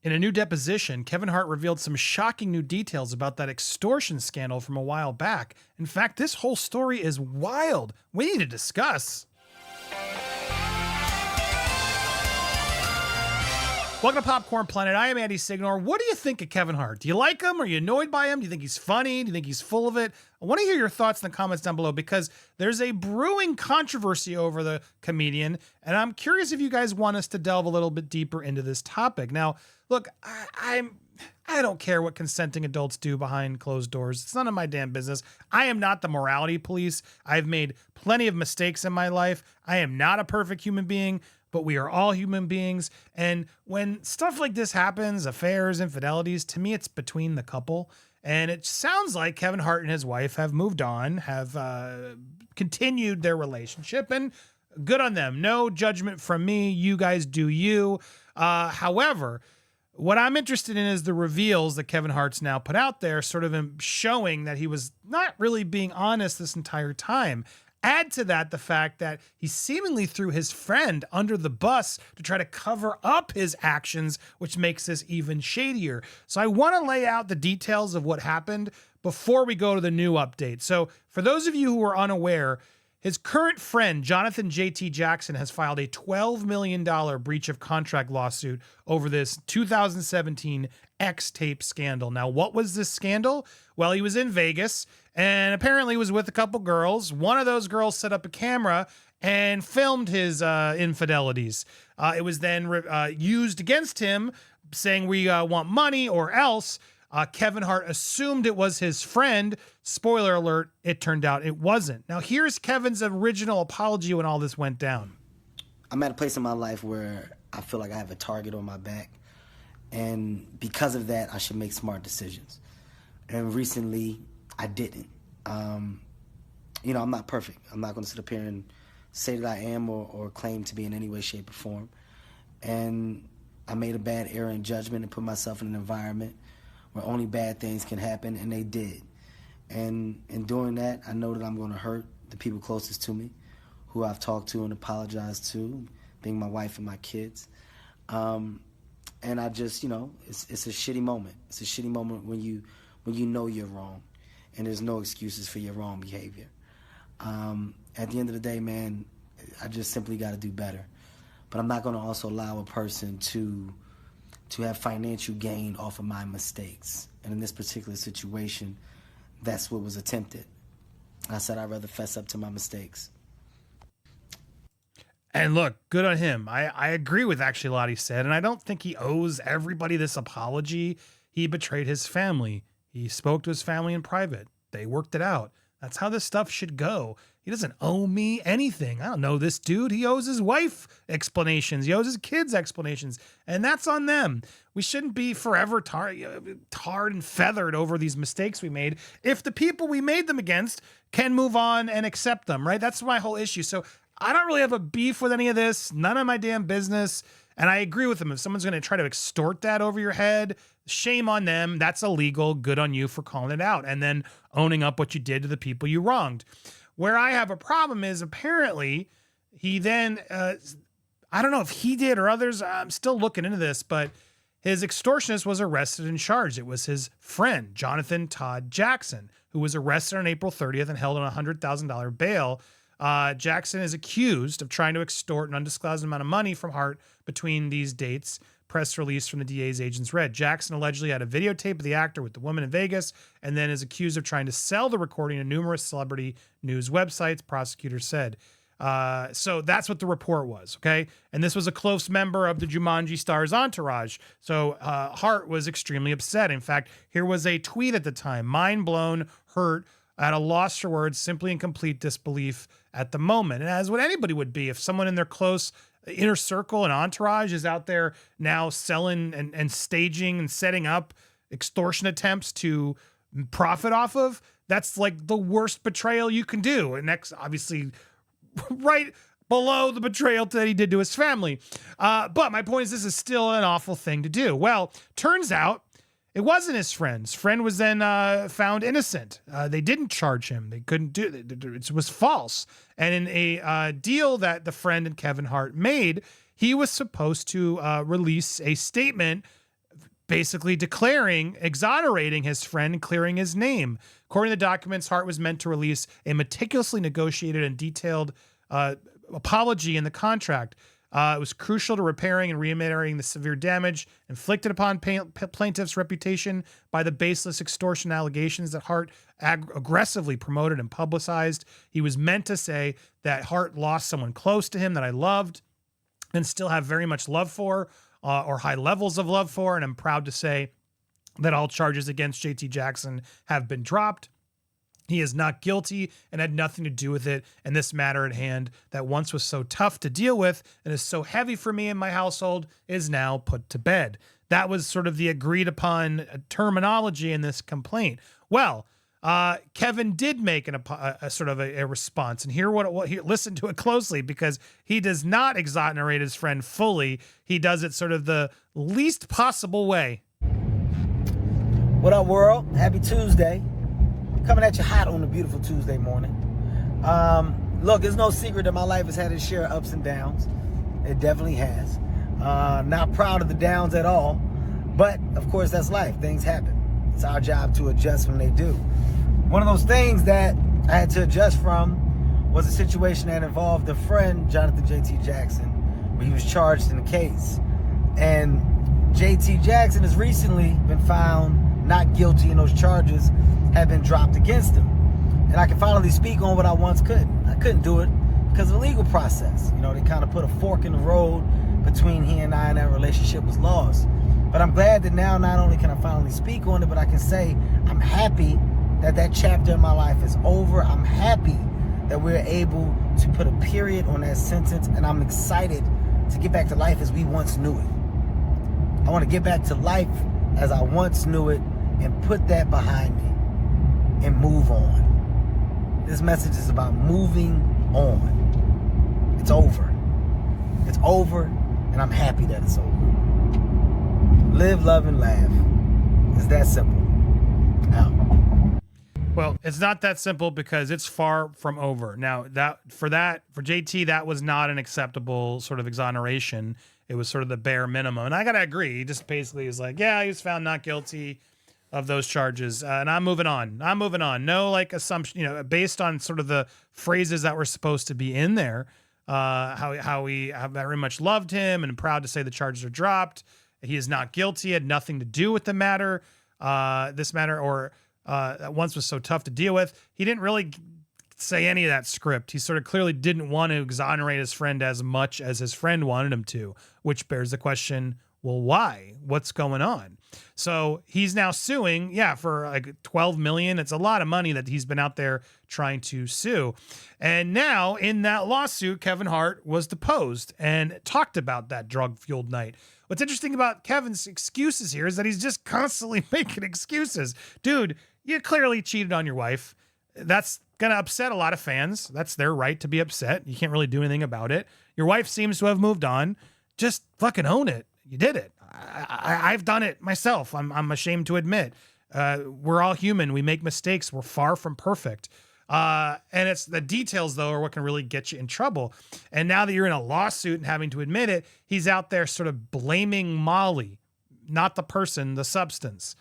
In a new deposition, Kevin Hart revealed some shocking new details about that extortion scandal from a while back. In fact, this whole story is wild. We need to discuss. Welcome to Popcorn Planet. I am Andy Signore. What do you think of Kevin Hart? Do you like him? Are you annoyed by him? Do you think he's funny? Do you think he's full of it? I want to hear your thoughts in the comments down below because there's a brewing controversy over the comedian, and I'm curious if you guys want us to delve a little bit deeper into this topic. Now, look, I don't care what consenting adults do behind closed doors. It's none of my damn business. I am not the morality police. I've made plenty of mistakes in my life. I am not a perfect human being, but we are all human beings. And when stuff like this happens, affairs, infidelities, to me, it's between the couple. And it sounds like Kevin Hart and his wife have moved on, have continued their relationship, and good on them. No judgment from me. You guys do you. However, what I'm interested in is the reveals that Kevin Hart's now put out there, sort of showing that he was not really being honest this entire time. Add to that the fact that he seemingly threw his friend under the bus to try to cover up his actions, which makes this even shadier. So I want to lay out the details of what happened before we go to the new update. So for those of you who are unaware, his current friend, Jonathan J.T. Jackson, has filed a $12 million breach of contract lawsuit over this 2017 X-tape scandal. Now, what was this scandal? Well, he was in Vegas and apparently was with a couple girls. One of those girls set up a camera and filmed his infidelities. It was then used against him, saying we want money or else. Kevin Hart assumed it was his friend. Spoiler alert, it turned out it wasn't. Now, here's Kevin's original apology when all this went down. I'm at a place in my life where I feel like I have a target on my back. And because of that, I should make smart decisions. And recently, I didn't. I'm not perfect. I'm not going to sit up here and say that I am or claim to be in any way, shape, or form. And I made a bad error in judgment and put myself in an environment where only bad things can happen, and they did. And in doing that, I know that I'm going to hurt the people closest to me, who I've talked to and apologized to, being my wife and my kids. And I just, it's a shitty moment. It's a shitty moment when you know you're wrong, and there's no excuses for your wrong behavior. At the end of the day, man, I just simply got to do better. But I'm not going to also allow a person to have financial gain off of my mistakes. And in this particular situation, that's what was attempted. I said I'd rather fess up to my mistakes. And look, good on him. I agree with actually a lot he said, and I don't think he owes everybody this apology. He betrayed his family. He spoke to his family in private. They worked it out. That's how this stuff should go. He doesn't owe me anything. I don't know this dude. He owes his wife explanations. He owes his kids explanations. And that's on them. We shouldn't be forever tarred and feathered over these mistakes we made if the people we made them against can move on and accept them, right? That's my whole issue. So I don't really have a beef with any of this. None of my damn business. And I agree with him. If someone's going to try to extort that over your head, shame on them. That's illegal. Good on you for calling it out and then owning up what you did to the people you wronged. Where I have a problem is apparently he then, I don't know if he did or others, I'm still looking into this, but his extortionist was arrested and charged. It was his friend, Jonathan Todd Jackson, who was arrested on April 30th and held on a $100,000 bail. Jackson is accused of trying to extort an undisclosed amount of money from Hart between these dates. Press release from the DA's agents read. Jackson allegedly had a videotape of the actor with the woman in Vegas and then is accused of trying to sell the recording to numerous celebrity news websites, prosecutors said. So that's what the report was, okay? And this was a close member of the Jumanji star's entourage. So Hart was extremely upset. In fact, here was a tweet at the time. Mind blown, hurt, at a loss for words, simply in complete disbelief at the moment. And as what anybody would be if someone in their close inner circle and entourage is out there now selling and staging and setting up extortion attempts to profit off of. That's like the worst betrayal you can do. And that's obviously right below the betrayal that he did to his family. But my point is, this is still an awful thing to do. Well, turns out it wasn't his friend's. Friend was then found innocent. They didn't charge him. They couldn't do it. It was false. And in a deal that the friend and Kevin Hart made, he was supposed to release a statement basically exonerating his friend and clearing his name. According to the documents, Hart was meant to release a meticulously negotiated and detailed apology in the contract. It was crucial to repairing and remediating the severe damage inflicted upon plaintiff's reputation by the baseless extortion allegations that Hart aggressively promoted and publicized. He was meant to say that Hart lost someone close to him that I loved and still have very much love for, or high levels of love for, and I'm proud to say that all charges against JT Jackson have been dropped. He is not guilty and had nothing to do with it. And this matter at hand that once was so tough to deal with and is so heavy for me and my household is now put to bed. That was sort of the agreed upon terminology in this complaint. Well, Kevin did make a sort of a response, and listen to it closely, because he does not exonerate his friend fully. He does it sort of the least possible way. What up, world? Happy Tuesday. Coming at you hot on a beautiful Tuesday morning. Look, it's no secret that my life has had its share of ups and downs. It definitely has. Not proud of the downs at all, but of course that's life. Things happen. It's our job to adjust when they do. One of those things that I had to adjust from was a situation that involved a friend, Jonathan JT Jackson, where he was charged in a case. And JT Jackson has recently been found not guilty, and those charges have been dropped against him. And I can finally speak on what I once couldn't. I couldn't do it because of the legal process. You know, they kind of put a fork in the road between he and I, and that relationship was lost. But I'm glad that now not only can I finally speak on it, but I can say I'm happy that that chapter in my life is over. I'm happy that we're able to put a period on that sentence, and I'm excited to get back to life as we once knew it. I want to get back to life as I once knew it and put that behind me and move on. This message is about moving on. It's over. It's over, and I'm happy that it's over. Live, love, and laugh. It's that simple. Out. Well, it's not that simple because it's far from over. Now, for JT, that was not an acceptable sort of exoneration. It was sort of the bare minimum. And I got to agree. He just basically is like, yeah, he was found not guilty of those charges. And I'm moving on. No like assumption, based on sort of the phrases that were supposed to be in there, how we have very much loved him and proud to say the charges are dropped. He is not guilty, had nothing to do with the matter. This matter, or that once was so tough to deal with. He didn't really say any of that script. He sort of clearly didn't want to exonerate his friend as much as his friend wanted him to, which bears the question, well, why? What's going on? So he's now suing, for like $12 million. It's a lot of money that he's been out there trying to sue. And now in that lawsuit, Kevin Hart was deposed and talked about that drug-fueled night. What's interesting about Kevin's excuses here is that he's just constantly making excuses. Dude, you clearly cheated on your wife. That's going to upset a lot of fans. That's their right to be upset. You can't really do anything about it. Your wife seems to have moved on. Just fucking own it. You did it. I've done it myself. I'm ashamed to admit. We're all human. We make mistakes. We're far from perfect. And it's the details, though, are what can really get you in trouble. And now that you're in a lawsuit and having to admit it, he's out there sort of blaming Molly, not the person, the substance.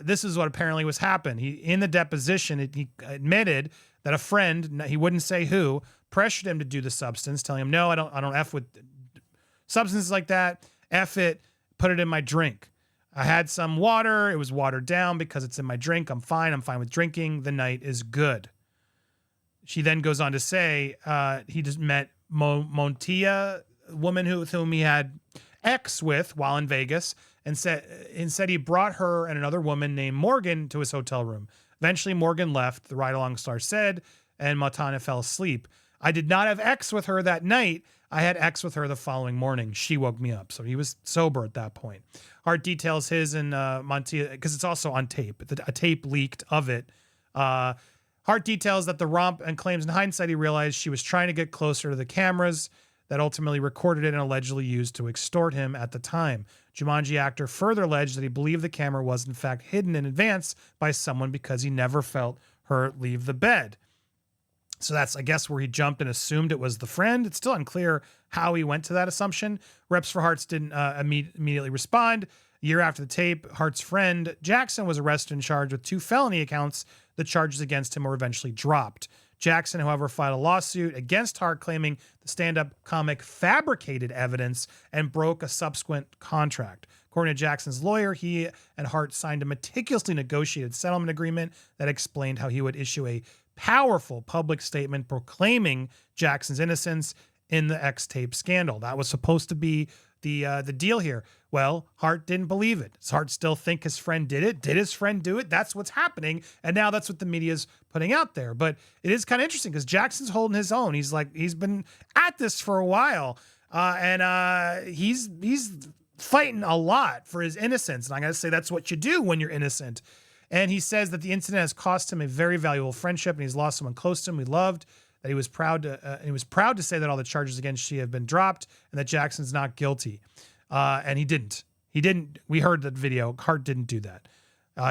This is what apparently was happened. In the deposition, he admitted that a friend, he wouldn't say who, pressured him to do the substance, telling him, no, I don't F with substances like that. F it, put it in my drink. I had some water. It was watered down because it's in my drink. I'm fine. I'm fine with drinking. The night is good. She then goes on to say he just met Montia, a woman with whom he had X with while in Vegas, and said he brought her and another woman named Morgan to his hotel room. Eventually, Morgan left, the ride-along star said, and Montana fell asleep. I did not have X with her that night. I had X with her the following morning. She woke me up. So he was sober at that point. Hart details his and Montia, because it's also on tape. A tape leaked of it. Hart details that the romp and claims in hindsight he realized she was trying to get closer to the cameras that ultimately recorded it and allegedly used to extort him at the time. Jumanji actor further alleged that he believed the camera was in fact hidden in advance by someone because he never felt her leave the bed. So that's, I guess, where he jumped and assumed it was the friend. It's still unclear how he went to that assumption. Reps for Hart's didn't immediately respond. A year after the tape, Hart's friend Jackson was arrested and charged with 2 felony accounts. The charges against him were eventually dropped. Jackson, however, filed a lawsuit against Hart claiming the stand-up comic fabricated evidence and broke a subsequent contract. According to Jackson's lawyer, he and Hart signed a meticulously negotiated settlement agreement that explained how he would issue a powerful public statement proclaiming Jackson's innocence in the X-tape scandal. That was supposed to be the deal here. Well, Hart didn't believe it. Does Hart still think his friend did it? Did his friend do it? That's what's happening. And now that's what the media's putting out there. But it is kind of interesting because Jackson's holding his own. He's been at this for a while. And he's fighting a lot for his innocence. And I got to say, that's what you do when you're innocent. And he says that the incident has cost him a very valuable friendship and he's lost someone close to him he loved. That he was proud to say that all the charges against she have been dropped and that Jackson's not guilty. And he didn't. We heard that video. Hart didn't do that.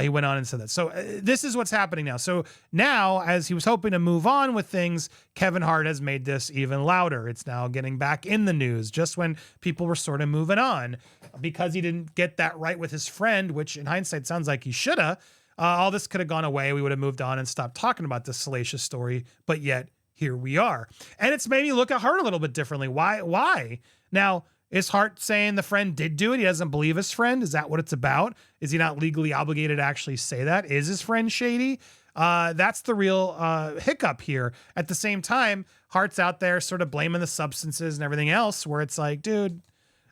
He went on and said that. So this is what's happening now. So now, as he was hoping to move on with things, Kevin Hart has made this even louder. It's now getting back in the news just when people were sort of moving on because he didn't get that right with his friend, which in hindsight sounds like he should have. All this could have gone away. We would have moved on and stopped talking about this salacious story. But yet, here we are. And it's made me look at Hart a little bit differently. Why? Now, is Hart saying the friend did do it? He doesn't believe his friend? Is that what it's about? Is he not legally obligated to actually say that? Is his friend shady? That's the real hiccup here. At the same time, Hart's out there sort of blaming the substances and everything else where it's like, dude,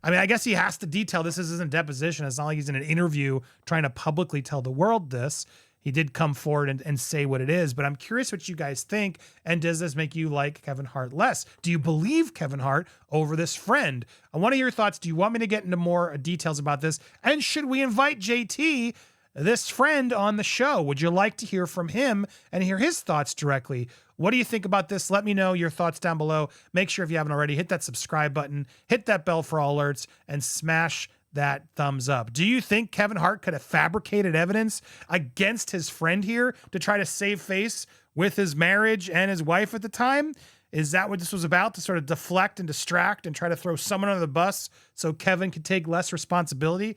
I mean, I guess he has to detail this isn't deposition. It's not like he's in an interview trying to publicly tell the world this. He did come forward and say what it is, but I'm curious what you guys think. And does this make you like Kevin Hart less? Do you believe Kevin Hart over this friend? I want to hear your thoughts. Do you want me to get into more details about this? And should we invite JT, this friend, on the show? Would you like to hear from him and hear his thoughts directly? What do you think about this? Let me know your thoughts down below. Make sure if you haven't already, hit that subscribe button, hit that bell for all alerts, and smash that thumbs up. Do you think Kevin Hart could have fabricated evidence against his friend here to try to save face with his marriage and his wife at the time? Is that what this was about, to sort of deflect and distract and try to throw someone under the bus so Kevin could take less responsibility?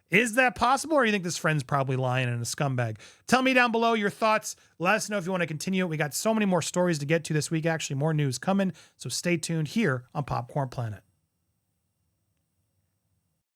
Is that possible, or do you think this friend's probably lying and a scumbag? Tell me down below your thoughts. Let us know if you want to continue. We got so many more stories to get to this week, actually more news coming, so stay tuned here on Popcorn Planet.